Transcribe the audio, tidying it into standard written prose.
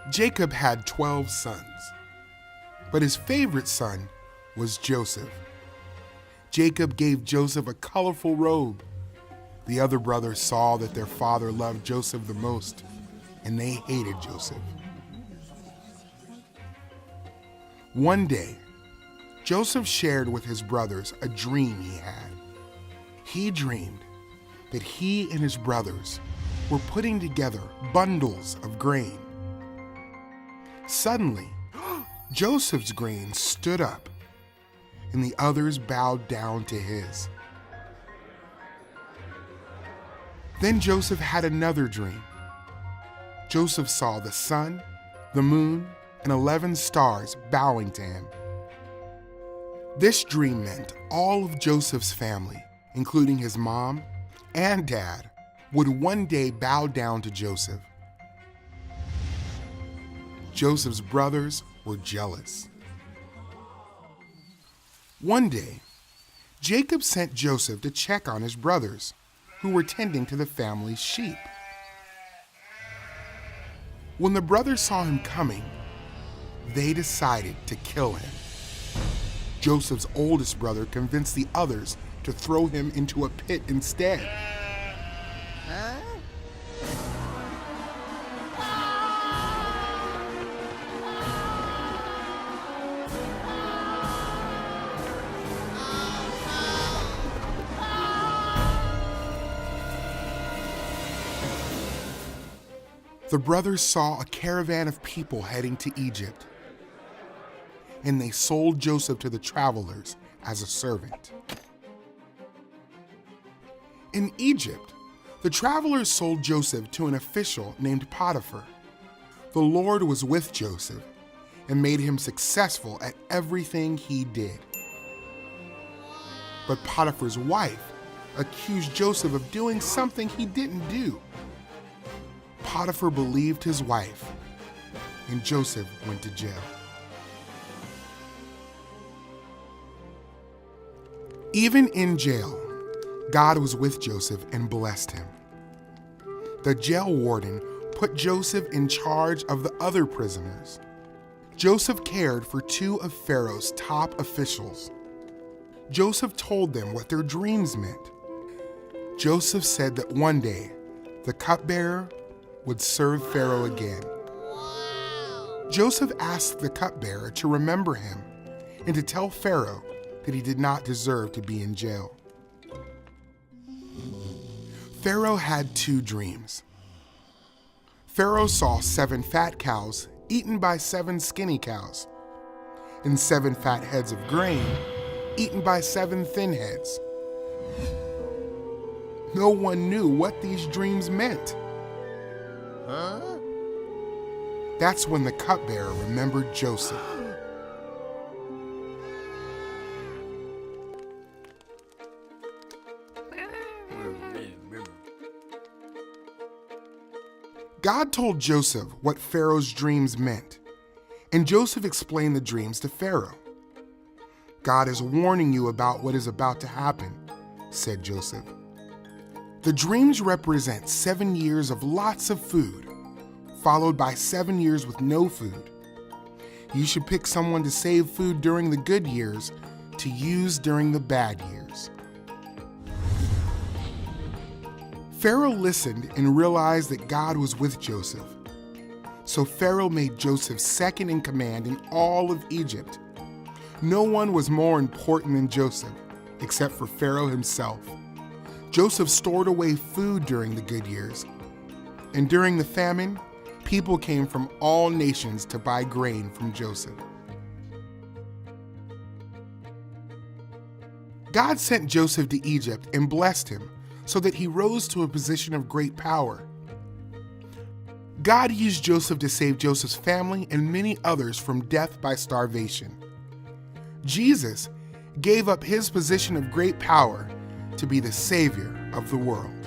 Jacob had 12 sons, but his favorite son was Joseph. Jacob gave Joseph a colorful robe. The other brothers saw that their father loved Joseph the most, and they hated Joseph. One day, Joseph shared with his brothers a dream he had. He dreamed that he and his brothers were putting together bundles of grain. Suddenly, Joseph's grain stood up, and the others bowed down to his. Then Joseph had another dream. Joseph saw the sun, the moon, and 11 stars bowing to him. This dream meant all of Joseph's family, including his mom and dad, would one day bow down to Joseph. Joseph's brothers were jealous. One day, Jacob sent Joseph to check on his brothers, who were tending to the family's sheep. When the brothers saw him coming, they decided to kill him. Joseph's oldest brother convinced the others to throw him into a pit instead. The brothers saw a caravan of people heading to Egypt, and they sold Joseph to the travelers as a servant. In Egypt, the travelers sold Joseph to an official named Potiphar. The Lord was with Joseph and made him successful at everything he did. But Potiphar's wife accused Joseph of doing something he didn't do. Potiphar believed his wife, and Joseph went to jail. Even in jail, God was with Joseph and blessed him. The jail warden put Joseph in charge of the other prisoners. Joseph cared for 2 of Pharaoh's top officials. Joseph told them what their dreams meant. Joseph said that one day, the cupbearer would serve Pharaoh again. Joseph asked the cupbearer to remember him and to tell Pharaoh that he did not deserve to be in jail. Pharaoh had 2 dreams. Pharaoh saw 7 fat cows eaten by 7 skinny cows, and 7 fat heads of grain eaten by 7 thin heads. No one knew what these dreams meant. That's when the cupbearer remembered Joseph. God told Joseph what Pharaoh's dreams meant, and Joseph explained the dreams to Pharaoh. God is warning you about what is about to happen, said Joseph. The dreams represent 7 years of lots of food, followed by 7 years with no food. You should pick someone to save food during the good years to use during the bad years. Pharaoh listened and realized that God was with Joseph. So Pharaoh made Joseph second in command in all of Egypt. No one was more important than Joseph, except for Pharaoh himself. Joseph stored away food during the good years, and during the famine, people came from all nations to buy grain from Joseph. God sent Joseph to Egypt and blessed him so that he rose to a position of great power. God used Joseph to save Joseph's family and many others from death by starvation. Jesus gave up his position of great power to be the Savior of the world.